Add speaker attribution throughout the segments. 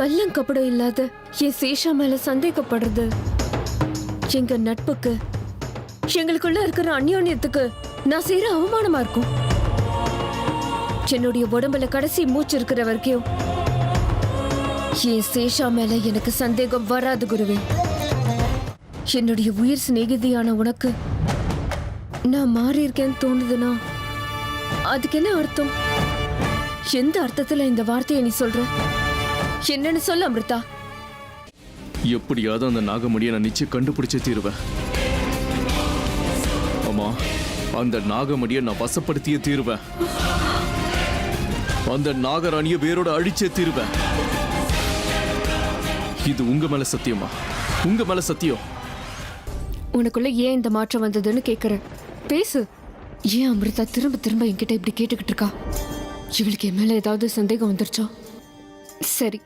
Speaker 1: கள்ளங்கப்படம் இல்லாத என் சேஷா மேல சந்தேகப்படுறது எங்க நட்புக்கு, எங்களுக்குள்ள இருக்கிற அந்யோன்யத்துக்கு நான் செய்யற அவமானமா இருக்கும். என்னுடைய உடம்புல கடைசி மூச்சு இருக்கிற வரைக்கும் என் சேஷா மேல எனக்கு சந்தேகம் வராது குருவே. என்னுடைய உயிர் சிநேகிதியான உனக்கு நான் மாறி இருக்கேன்னு தோணுதுன்னா அதுக்கு என்ன அர்த்தம்? எந்த அர்த்தத்துல இந்த வார்த்தையை நீ சொல்ற? என்னன்னு சொல்ல அமிர்தா.
Speaker 2: எப்படியாவது அந்த நாகமணியை நான் நிச்சயம் கண்டுபிடிச்சே தீருவேன். ஆமா, அந்த நாகமணியை நான் வசப்படுத்தியே தீருவேன். அந்த நாகராணியை வேரோட அழிச்சே தீருவேன். இது உங்க மேல சத்தியமா? உங்க மேல சத்தியம்.
Speaker 1: உனக்குள்ள ஏன் இந்த மாற்றம் வந்ததுன்னு கேக்குறேன். பேசு. ஏன் அமிர்தா திரும்ப திரும்ப என்கிட்ட இப்படி கேட்டுக்கிட்டு இருக்கா? இவளுக்கு என் மேல ஏதாவது சந்தேகம் வந்துருச்சா? சரி,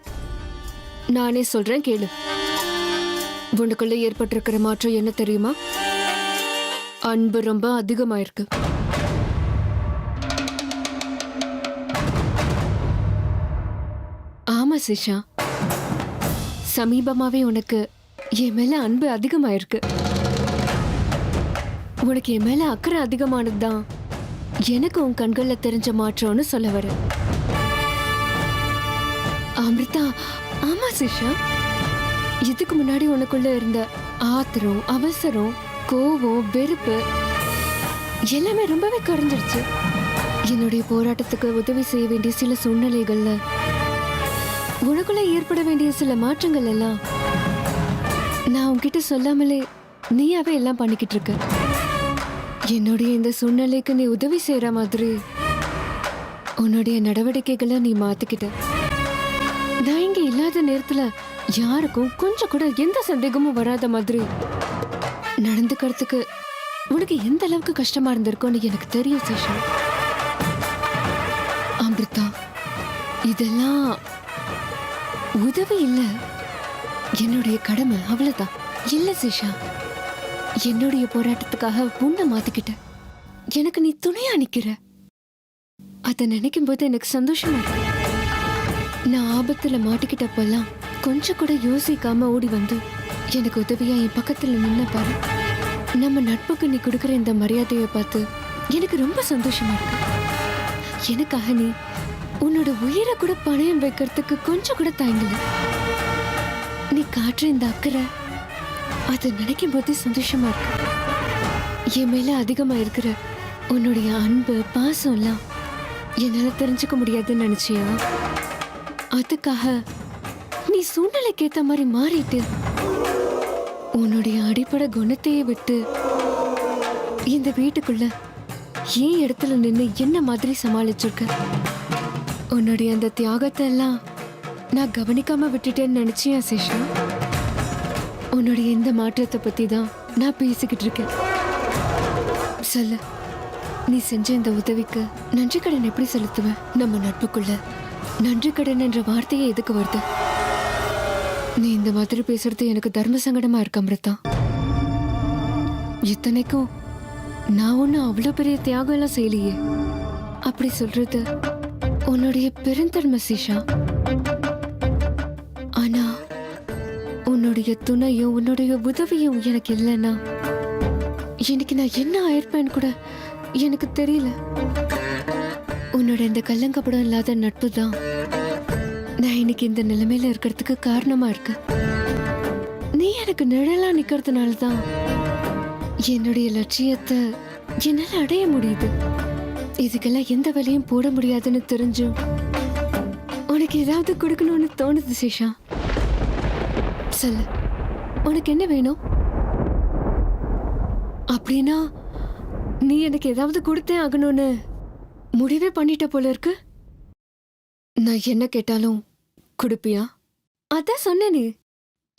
Speaker 1: நானே சொல்றேன் கேளு. உனக்குள்ள ஏற்பட்டிருக்கிற மாற்றம் என்ன தெரியுமா? அன்பு ரொம்ப அதிகமாயிருக்கு. ஆமா சிஷா, சமீபமாவே உனக்கு என் மேல அன்பு அதிகமாயிருக்கு. உனக்கு என் மேல அக்கறை அதிகமானதுதான் எனக்கு உன் கண்கள்ல தெரிஞ்ச மாற்றம்னு சொல்ல வர. அமிர்தா, ஆமா சிஷா, இதுக்கு முன்னாடி உனக்குள்ள இருந்த ஆத்திரம், அவசரம், கோவம், வெறுப்பு எல்லாமே ரொம்பவே குறைஞ்சிருச்சு. என்னுடைய போராட்டத்துக்கு உதவி செய்ய வேண்டிய சில சூழ்நிலைகள்ல உனக்குள்ள ஏற்பட வேண்டிய சில மாற்றங்கள் எல்லாம் நான் உன்கிட்ட சொல்லாமலே நீயாவே எல்லாம் பண்ணிக்கிட்டு இருக்க. என்னுடைய இந்த சூழ்நிலைக்கு நீ உதவி செய்யற மாதிரி உன்னுடைய நடவடிக்கைகளை நீ மாத்திக்கிட்ட. நான் இங்க இல்லாத நேரத்துல யாருக்கும் கொஞ்சம் கூட எந்த சந்தேகமும் வராத மாதிரி நடந்துக்கிறதுக்கு உனக்கு எந்த அளவுக்கு கஷ்டமா இருந்திருக்கும்னு எனக்கு தெரியும் சேஷா. அமிர்தா, இதெல்லாம் உதவி இல்ல, என்னுடைய கடமை, அவ்வளவுதான். இல்ல சேஷா, என்னுடைய போராட்டத்துக்காக உன்னை மாத்திக்கிட்ட. எனக்கு நீ துணையா நிக்கிற. அத நினைக்கும் போது எனக்கு சந்தோஷமா இருக்கு. நான் ஆபத்துல மாட்டிக்கிட்டப்பெல்லாம் கொஞ்சம் கூட யோசிக்காம ஓடி வந்து எனக்கு உதவியா என் பக்கத்துல நின்ன பாரு. நம்ம நட்புக்கு நீ கொடுக்கற இந்த மரியாதையை பார்த்து எனக்கு ரொம்ப சந்தோஷமா இருக்கு. எனக்காக நீ உன்னோட உயிரை கூட பணயம் வைக்கிறதுக்கு கொஞ்சம் கூட தயங்கல. நீ காட்டுற இந்த அக்கறை அதை நினைக்கும் போது சந்தோஷமா இருக்கு. என் மேல அதிகமா இருக்கிற உன்னுடைய அன்பு, பாசம் எல்லாம் என்னால தெரிஞ்சுக்க முடியாதுன்னு நினைச்சியா? அதுக்காக நீ சூழ்நிலைக்கு ஏத்த மாதிரி மாறிட்டு உன்னுடைய அடிப்படை குணத்தையே விட்டு இந்த வீட்டுக்குள்ள ஏன் இடத்துல நின்று என்ன மாதிரி சமாளிச்சிருக்க? உன்னுடைய அந்த தியாகத்தை எல்லாம் நான் கவனிக்காம விட்டுட்டேன்னு நினைச்சியா சேஷா? உன்னுடைய இந்த மாற்றத்தை பத்தி தான் நான் பேசிக்கிட்டு இருக்கேன். சொல்லு, நீ செஞ்ச இந்த உதவிக்கு நன்றி கடன் எப்படி செலுத்துவேன்? நம்ம நட்புக்குள்ள நன்றி கடன் என்ற வார்த்தையே எதுக்கு வருது? நீ இந்த மாதிரி பேசுறது எனக்கு தர்ம சங்கடமா இருக்கு அமிர்தா. இத்தனைக்கும் நான் ஒன்னும் அவ்வளவு பெரிய தியாகம் எல்லாம் செய்யலையே. அப்படி சொல்றது உன்னுடைய பெருந்தன்மை சேஷா. ஆனா உன்னுடைய துணையும் உன்னுடைய உதவியும் எனக்கு இல்லைன்னா இன்னைக்கு நான் என்ன ஆயிருப்பேன்னு கூட எனக்கு தெரியல. உன்னோட இந்த கள்ளங்கப்படம் இல்லாத நட்பு தான் நான் இன்னைக்கு இந்த நிலைமையில இருக்கிறதுக்கு காரணமா இருக்கு. நீ எனக்கு நிழலா நிக்கிறதுனால தான் என்னுடைய லட்சியத்தை என்னால அடைய முடியுது. இதுக்கெல்லாம் எந்த வேலையும் போட முடியாதுன்னு தெரிஞ்சும் உனக்கு ஏதாவது கொடுக்கணும்னு தோணுது சேஷா. சொல்லு, உனக்கு என்ன வேணும்? அப்படின்னா நீ எனக்கு ஏதாவது கொடுத்தே ஆகணும்னு முடிவே பண்ணிட்ட போல இருக்கு. நான் என்ன கேட்டாலும் கொடுப்பியா? அதான் சொன்னேனே,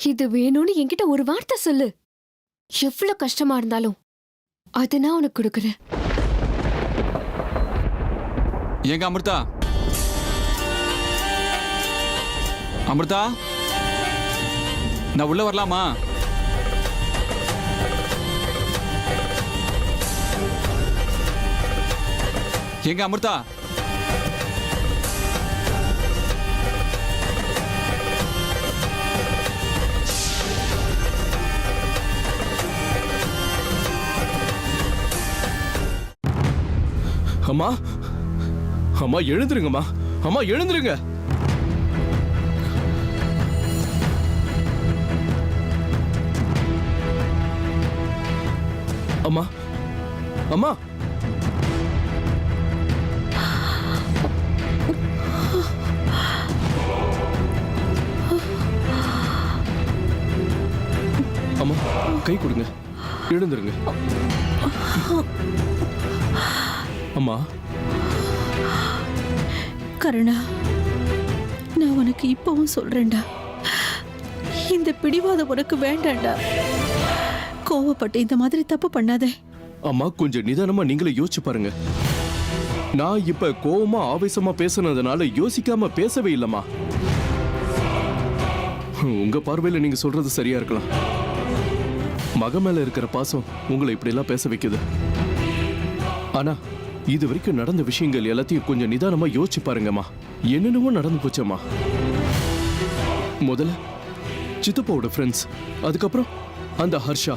Speaker 1: இது வேணும்னு என்கிட்ட ஒரு வார்த்தை சொல்லு. எவ்வளவு கஷ்டமா இருந்தாலும் அதை நான் உனக்கு கொடுக்குறேன்.
Speaker 3: ஏங்க அமிர்தா, அமிர்தா, நான் உள்ள வரலாமா? ஏங்க அமிர்தா,
Speaker 2: அம்மா அம்மா எழுந்துருங்கம்மா. அம்மா எழுந்துருங்க. அம்மா அம்மா அம்மா கை கொடுங்க. எழுந்துருங்க. அம்மா
Speaker 4: கருணா, நான் உனக்கு இப்பவும் சொல்றேன்டா, இந்த பிடிவாதம் உனக்கு வேண்டாம்டா. கோவப்பட்டு இந்த மாதிரி தப்பு பண்ணாதே.
Speaker 2: அம்மா கொஞ்சம் நிதானமா நீங்களே யோசிச்சு பாருங்க. நான் இப்ப கோவமா ஆவேசமா பேசுனதுனால யோசிக்காம பேசவே இல்லம்மா. உங்க பார்வையில நீங்க சொல்றது சரியா இருக்கலாம். மக மேல இருக்கிற பாசம் உங்களை இப்படி எல்லாம் பேச வைக்குது. ஆனா இது வரைக்கும் நடந்த விஷயங்கள் எல்லாத்தையும் கொஞ்சம் நிதானமா யோசிச்சு பாருங்கம்மா. என்னென்னவோ நடந்து போச்சம்மா. முதல்ல சித்தப்பாவோட ஃப்ரெண்ட்ஸ், அதுக்கப்புறம் அந்த ஹர்ஷா,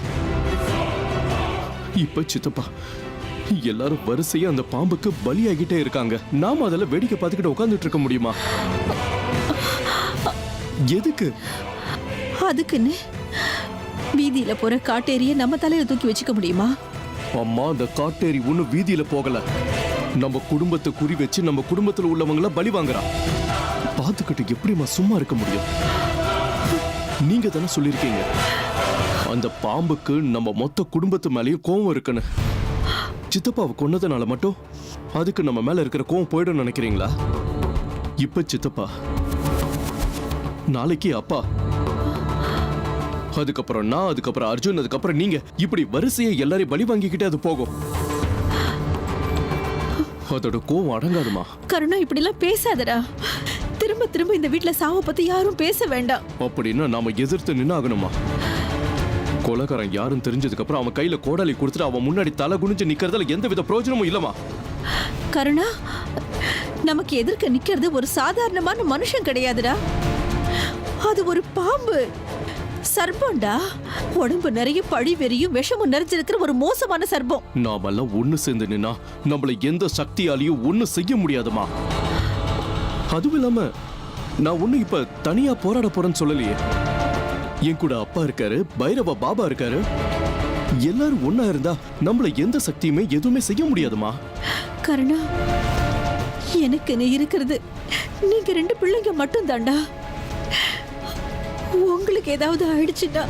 Speaker 2: இப்ப சித்தப்பா, எல்லாரும் வரிசையா அந்த பாம்புக்கு பலியாகிட்டே இருக்காங்க. நாம அதெல்லாம் வேடிக்கை பார்த்துக்கிட்டு உட்கார்ந்துட்டு இருக்க முடியுமா? எதுக்கு?
Speaker 4: அதுக்குன்னு வீதியில போற காட்டேரிய நம்ம தலையில தூக்கி வச்சுக்க முடியுமா?
Speaker 2: அம்மா, அந்த காட்டேரி ஒண்ணும் வீதியில போகல. நம்ம குடும்பத்தை குறி வச்சு நம்ம குடும்பத்துல உள்ளவங்கள பலி வாங்குறா. பார்த்துக்கிட்டு எப்படிமா சும்மா இருக்க முடியும்? நீங்க தானே சொல்லிருக்கீங்க அந்த பாம்புக்கு நம்ம மொத்த குடும்பத்து மேலேயும் கோவம் இருக்குன்னு. சித்தப்பாவை கொன்னதுனால மட்டும் அதுக்கு நம்ம மேல இருக்கிற கோவம் போயிடும் நினைக்கிறீங்களா? இப்ப சித்தப்பா, நாளைக்கு அப்பா, அதுக்கப்புறம் நான், அதுக்கப்புறம் அர்ஜுன், அதுக்கப்புறம் நீங்க, இப்படி வரிசையை எல்லாரையும் பலி வாங்கிக்கிட்டே அது போகும். அதோட கோவம் அடங்காதுமா.
Speaker 4: கருணா, இப்படி எல்லாம் பேசாதடா. திரும்ப திரும்ப இந்த வீட்டுல சாவை பத்தி யாரும் பேச வேண்டாம்.
Speaker 2: அப்படின்னா நாம எதிர்த்து நின்னு ஆகணுமா? கொலைகாரன் யாரும் தெரிஞ்சதுக்கு அப்புறம் அவன் கையில கோடாலி கொடுத்துட்டு அவன் முன்னாடி தலை குனிஞ்சு நிக்கிறதுல எந்த வித பிரயோஜனமும் இல்லமா?
Speaker 4: கருணா, நமக்கு எதிர்க்க நிக்கிறது ஒரு சாதாரணமான மனுஷன் கிடையாதுடா. அது ஒரு பாம்பு, சர்ப்பம்டா. உடம்பு நிறைய பழி வெறியும் விஷமும் நிறைஞ்சிருக்கிற ஒரு மோசமான சர்ப்பம்.
Speaker 2: நாமெல்லாம் ஒண்ணு சேர்ந்து நின்னா நம்மள எந்த சக்தியாலையும் ஒண்ணு செய்ய முடியாதுமா. அதுவும் இல்லாம நான் ஒண்ணு இப்ப தனியா போராட போறேன்னு சொல்லலையே. என் கூட அப்பா இருக்காரு, பைரவ பாபா இருக்காரு. எல்லாரும் ஒண்ணா இருந்தா நம்மள எந்த சக்தியுமே எதுவுமே செய்ய முடியாதுமா.
Speaker 4: கருணா, எனக்கு நீ இருக்கிறது நீங்க 2 பிள்ளைங்க மட்டும் தாண்டா. உங்களுக்கு ஏதாவது ஆயிடுச்சுடா,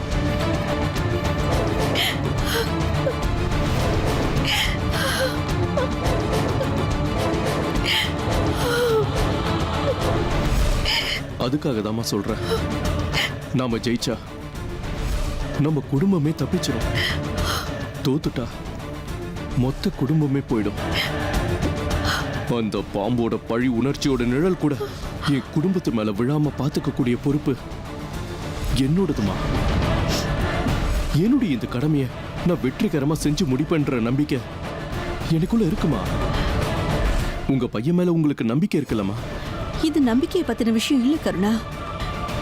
Speaker 2: அதுக்காக தாமா சொல்றேன், நாம ஜெயிச்சா நம்ம குடும்பமே தப்பிச்சிடும். தோத்துட்டா மொத்த குடும்பமே போயிடும். அந்த பாம்போட பழி உணர்ச்சியோட நிழல் கூட என் குடும்பத்து மேல விழாம பாத்துக்க கூடிய பொறுப்பு என்னோடதுமா. என்னுடைய இந்த கடமையை நான் வெற்றிகரமா செஞ்சு முடிப்பேன்ற நம்பிக்கை எனக்குள்ள இருக்குமா? உங்க பையன் மேல உங்களுக்கு நம்பிக்கை இருக்கலாமா?
Speaker 4: இது நம்பிக்கையை பத்தின விஷயம் இல்ல கருணா.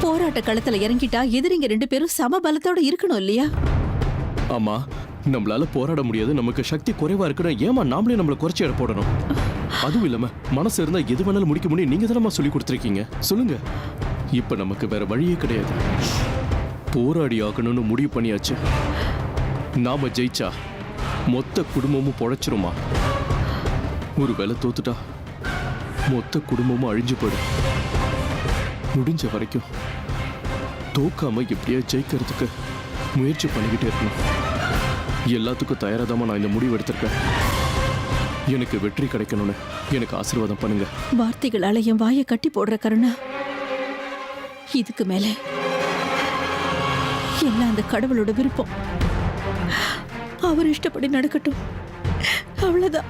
Speaker 4: போராட்ட களத்துல இறங்கிட்டா எதிரிங்க 2 பேரும் சம பலத்தோட இருக்கணும் இல்லையா?
Speaker 2: ஆமா, நம்மளால போராட முடியாது, நமக்கு சக்தி குறைவா இருக்குன்னா ஏமா நாமளே நம்மள குறைச்சி எடை போடணும்? அதுவும் இல்லாம மனசு இருந்தா எது வேணாலும் முடிக்க முடியும். நீங்க தானமா சொல்லி கொடுத்துருக்கீங்க. சொல்லுங்க, இப்ப நமக்கு வேற வழியே கிடையாது. போராடி ஆகணும்னு முடிவு பண்ணியாச்சு. நாம ஜெயிச்சா மொத்த குடும்பமும் பொழைச்சிருமா? ஒருவேளை தோத்துட்டா மொத்த குடும்பமும் அழிஞ்சு போயிடும். முடிஞ்ச வரைக்கும் தோக்காம எப்படியா ஜெயிக்கிறதுக்கு முயற்சி பண்ணிக்கிட்டே இருக்கணும். எல்லாத்துக்கும் தயாராதாம நான் இந்த முடிவு எடுத்திருக்கேன். எனக்கு வெற்றி கிடைக்கணும்னு எனக்கு ஆசீர்வாதம் பண்ணுங்க.
Speaker 4: வார்த்தைகளால என் வாயை கட்டி போடுற கருணா, இதுக்கு மேல எல்லாம் அந்த கடவுளோட விருப்பம். அவர் இஷ்டப்படி நடக்கட்டும், அவ்வளவுதான்.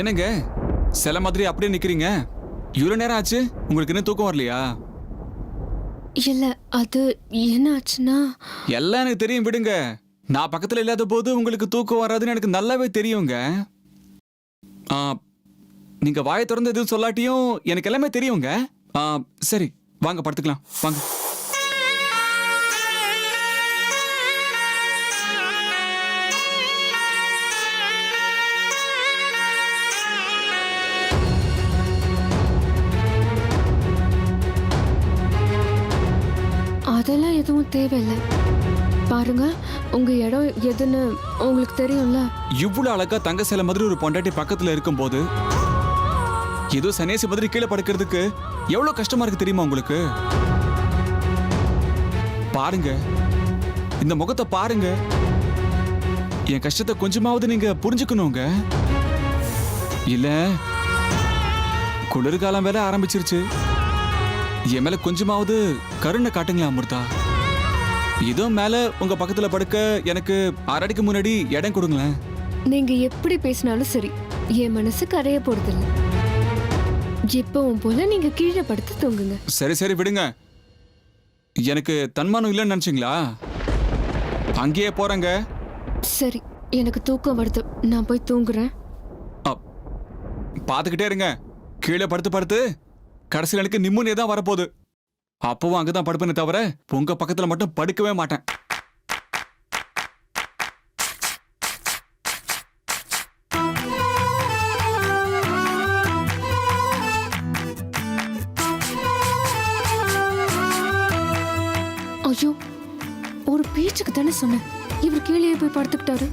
Speaker 3: என்னங்க சில மாதிரி அப்படியே நிக்கிறீங்க? இவ்வளவு நேரம் ஆச்சு, உங்களுக்கு இன்னும் தூக்கம் வரலையா?
Speaker 1: இல்ல, அது என்ன ஆச்சுன்னா,
Speaker 3: எல்லாம் எனக்கு தெரியும், விடுங்க. நான் பக்கத்துல இல்லாத போது உங்களுக்கு தூக்கம் வராதுன்னு எனக்கு நல்லாவே தெரியுங்க. நீங்க வாயை திறந்து எதுவும் சொல்லாட்டியும் எனக்கு எல்லாமே தெரியுங்க. சரி வாங்க படுத்துக்கலாம் வாங்க.
Speaker 1: அதெல்லாம் எதுவும் தேவையில்லை. பாருங்க, உங்க இடம் எதுன்னு உங்களுக்கு தெரியும்ல.
Speaker 3: இவ்வளவு அழகா தங்க சிலை மாதிரி ஒரு பொண்டாட்டி பக்கத்துல இருக்கும்போது ஏதோ சன்னியாசி மாதிரி கீழே படுக்கிறதுக்கு எவ்வளவு கஷ்டமா இருக்கு தெரியுமா உங்களுக்கு? பாருங்க, இந்த முகத்தை பாருங்க. என் கஷ்டத்தை கொஞ்சமாவது நீங்க புரிஞ்சுக்கணுங்க. இல்ல குளிர்காலம் வேற ஆரம்பிச்சிருச்சு. என் மேல கொஞ்சமாவது கருணை காட்டுங்களா அமிர்தா. இதோ மேல உங்க பக்கத்துல படுக்க எனக்கு 6 அடிக்கு முன்னாடி இடம் கொடுங்களேன்.
Speaker 1: நீங்க எப்படி பேசினாலும் சரி, என் மனசு கரைய போறதில்ல. எப்பவும் போல நீங்க கீழே படுத்து தூங்குங்க.
Speaker 3: சரி சரி விடுங்க. எனக்கு தன்மானம் இல்லைன்னு நினைச்சீங்களா? அங்கேயே போறேங்க.
Speaker 1: சரி, எனக்கு தூக்கம் வருது, நான் போய் தூங்குறேன்.
Speaker 3: பாத்துக்கிட்டே இருங்க. கீழே படுத்து படுத்து கடைசியில் எனக்கு நிம்மதியே தான் வரப்போகுது. அப்பவும் அங்கதான் படுப்பேனே தவிர உங்க பக்கத்துல மட்டும் படுக்கவே மாட்டேன்.
Speaker 1: ஐயோ, ஒரு பேச்சுக்கு தானே சொன்னேன், இவர் கீழே போய் படுத்துக்கிட்டாரு.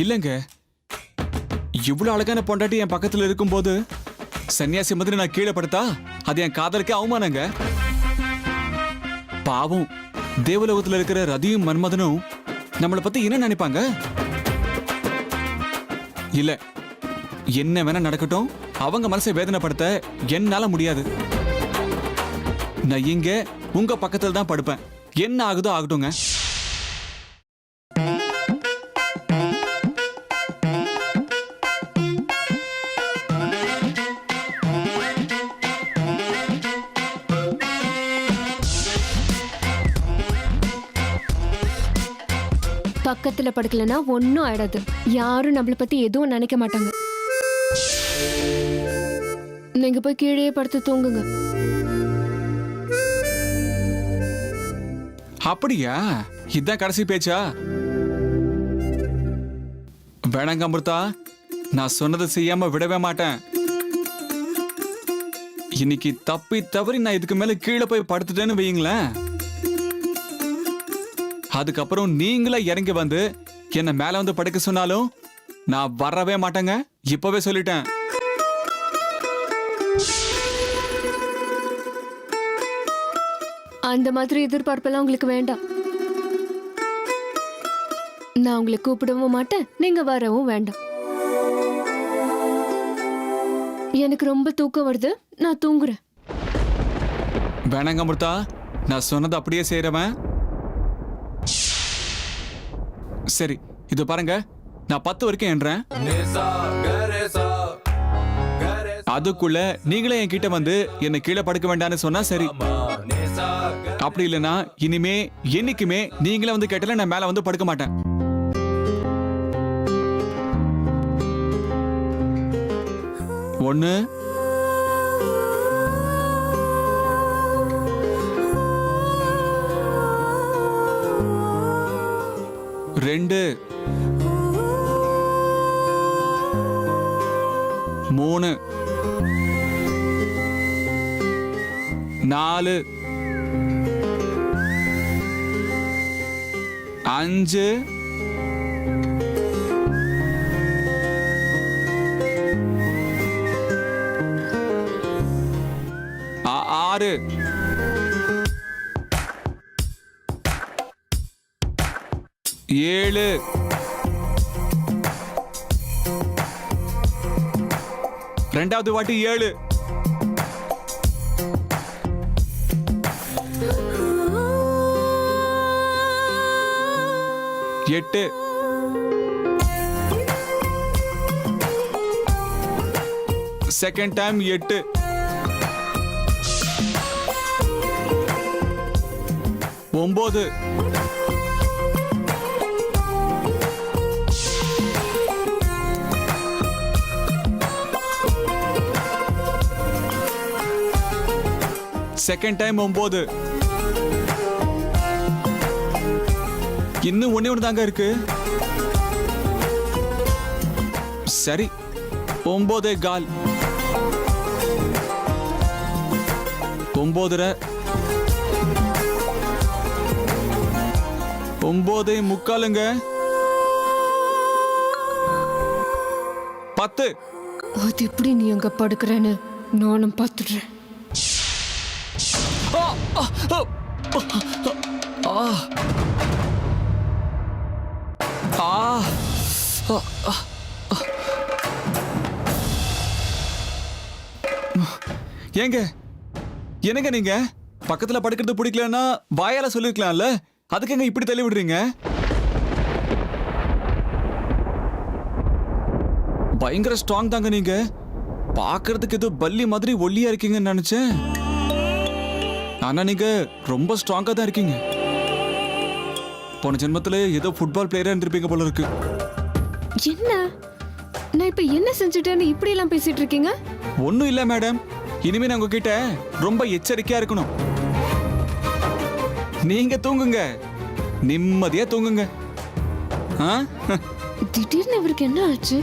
Speaker 3: இல்லங்க, இவ்வளவு அழகான பொண்டாட்டி என் பக்கத்துல இருக்கும்போது சன்னியாசி மாதிரி நான் கீழே படுத்தா அது என் காதலுக்கே அவமானங்க. பாவம், தேவலோகத்துல இருக்கிற ரதியும் மன்மதனும் நம்மளை பத்தி என்ன நினைப்பாங்க? இல்ல, என்ன வேணா நடக்கட்டும், அவங்க மனசை வேதனைப்படுத்த என்னால முடியாது. நான் இங்க உங்க பக்கத்துல தான் படுப்பேன். என்ன ஆகுதோ ஆகட்டுங்க.
Speaker 1: பக்கத்துல படுக்கலன்னா ஒன்னும் ஆயிடாது. யாரும் நம்மள பத்தி எதுவும் நினைக்க மாட்டாங்க. நீங்க போய் கீழே படுத்து தூங்குங்க.
Speaker 3: அப்படியா? இதான் கடைசி பேச்சா? வேணாங்க அமிர்தா, நான் சொன்னதை செய்யாம விடவே மாட்டேன். இன்னைக்கு தப்பி தவறி நான் இதுக்கு மேல கீழே போய் படுத்துட்டேன்னு வையுங்களேன், அதுக்கப்புறம் நீங்களே இறங்கி வந்து என்ன மேல வந்து படுக்க சொன்னாலும் நான் வரவே மாட்டேங்க. இப்பவே சொல்லிட்டேன்.
Speaker 1: அந்த மாதிரி எதிர்பார்ப்பெல்லாம் உங்களுக்கு வேண்டாம். நான் உங்களை கூப்பிடவும் மாட்டேன், நீங்க வரவும் வேண்டாம். எனக்கு ரொம்ப தூக்கம் வருது, நான் தூங்குறேன்.
Speaker 3: வேணாங்க அமிர்தா, நான் சொன்னது அப்படியே செய்யறவன். சரி, இது பாருங்க, நான் 10 வரைக்கும் எண்றேன். அதுக்குள்ள நீங்களே என்கிட்ட வந்து என்ன கீழே படுக்க வேண்டாம்னு சொன்னா சரி. அப்படி இல்லைன்னா இனிமே என்னைக்குமே நீங்களே வந்து கேட்டல நான் மேல வந்து படுக்க மாட்டேன். ஒண்ணு, ரெண்டு, 3, 4, 5, 6, 7 ரெண்டாவது வாட்டி 7 8 செகண்ட் டைம் 8 9 செகண்ட் டைம் 9 இன்னும் ஒண்ணே ஒன்று தாங்க இருக்கு சரி 9.25 9:30 9:45ங்க 10
Speaker 1: அது எப்படி நீ அங்க படுக்கிறேன்னு நானும் பார்த்துடுறேன்.
Speaker 3: ஏங்க என்னங்க நீங்க பக்கத்துல படுக்கிறது பிடிக்கலன்னா வாயால சொல்லிருக்கலாம்ல, அதுக்குங்க இப்படி தள்ளி விடுறீங்க? பயங்கர ஸ்ட்ராங் தாங்க நீங்க. பாக்குறதுக்கு ஏதோ பல்லி மாதிரி ஒல்லியா இருக்கீங்கன்னு நினைச்சேன். ஆனா நீங்க ரொம்ப ஸ்ட்ராங்கா தான் இருக்கீங்க. போன ஜென்மத்துல ஏதோ ஃபுட்பால் பிளேயரா இருந்திருப்பீங்க போல இருக்கு.
Speaker 1: என்ன நான் இப்ப என்ன செஞ்சுட்டேன்னு இப்படி எல்லாம் பேசிட்டு இருக்கீங்க?
Speaker 3: ஒண்ணும் இல்ல மேடம், இனிமே நான் உங்ககிட்ட ரொம்ப எச்சரிக்கையா இருக்கணும். நீங்க தூங்குங்க, நிம்மதியா தூங்குங்க.
Speaker 1: திடீர்னு இவருக்கு என்ன ஆச்சு?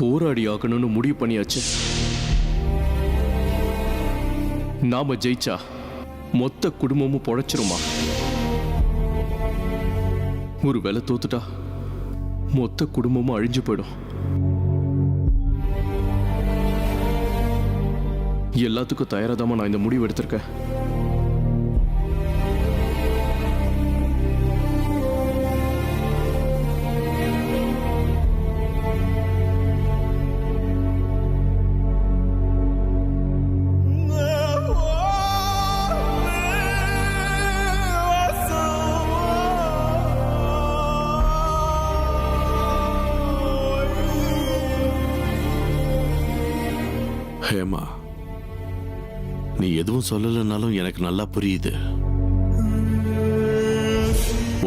Speaker 2: போராடி ஆகணும்னு முடிவு பண்ணியாச்சு. நாம ஜெயிச்சா மொத்த குடும்பமும் பொழைச்சிருமா? ஒரு வேளை தோத்துட்டா மொத்த குடும்பமும் அழிஞ்சு போயிடும். எல்லாத்துக்கும் தயாராதாம நான் இந்த முடிவு எடுத்திருக்கேன்.
Speaker 5: ஹேமா, நீ எதுவும் சொல்லலைன்னாலும் எனக்கு நல்லா புரியுது.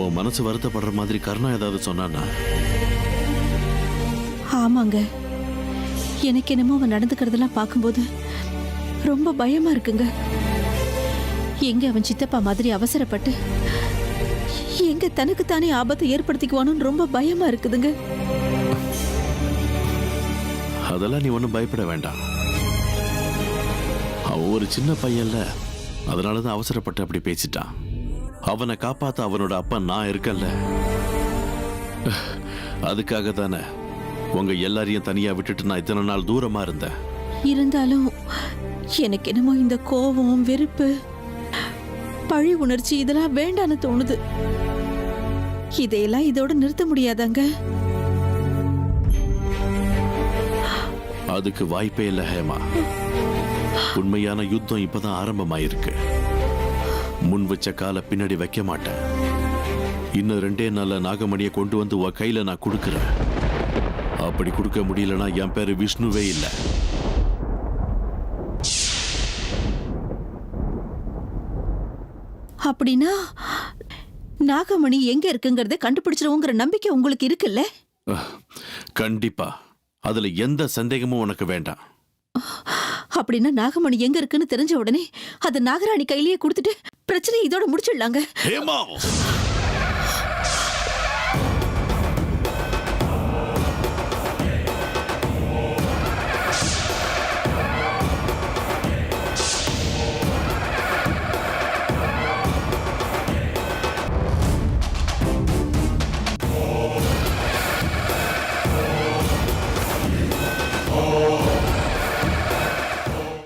Speaker 5: உன் மனசு வருத்தப்படுற மாதிரி கருணா ஏதாவது சொன்னானா?
Speaker 4: ஆமாங்க, எனக்கு என்னமோ அவன் நடந்துக்கிறதெல்லாம் பார்க்கும்போது ரொம்ப பயமா இருக்குங்க. எங்க அவன் சித்தப்பா மாதிரி அவசரப்பட்டு எங்க தனக்கு தானே ஆபத்தை ஏற்படுத்திக்குவானு ரொம்ப பயமா இருக்குதுங்க.
Speaker 5: அதெல்லாம் நீ ஒன்றும் பயப்பட வேண்டாம். அவன் ஒரு சின்ன பையன்ல, அதனாலதான் அவசரப்பட்டு அப்படி பேசிட்டான். அவனை காப்பாத்த அவனோட அப்பா நான் இருக்கல்ல, அதுக்காக தானே உங்க எல்லாரையும் தனியா விட்டுட்டு நான் இத்தனை நாள் தூரமா இருந்தேன்.
Speaker 4: இருந்தாலும் எனக்கு என்னமோ இந்த கோபம், வெறுப்பு, பழி உணர்ச்சி இதெல்லாம் வேண்டான்னு தோணுது. இதையெல்லாம் இதோட நிறுத்த முடியாதாங்க?
Speaker 5: அதுக்கு வாய்ப்பே இல்லை ஹேமா. உண்மையான யுத்தம் இப்பதான் ஆரம்பமாயிருக்கு. முன் வச்ச கால பின்னாடி வைக்க மாட்டேன். இன்னும் 2 நாள்ல நாகமணியை கொண்டு வந்து உன் கையில நான் கொடுக்கிறேன். அப்படி கொடுக்க முடியலன்னா என் பேரு விஷ்ணுவே இல்லை.
Speaker 4: அப்படின்னா நாகமணி எங்க இருக்குங்கிறத கண்டுபிடிச்சிருவோங்கிற நம்பிக்கை உங்களுக்கு இருக்குல்ல?
Speaker 5: கண்டிப்பா, அதுல எந்த சந்தேகமும் உனக்கு வேண்டாம்.
Speaker 4: அப்படின்னா நாகமணி எங்க இருக்குன்னு தெரிஞ்ச உடனே அது நாகராணி கையிலேயே கொடுத்துட்டு பிரச்சனை இதோட முடிச்சிடலாங்க.
Speaker 5: ஹேமா,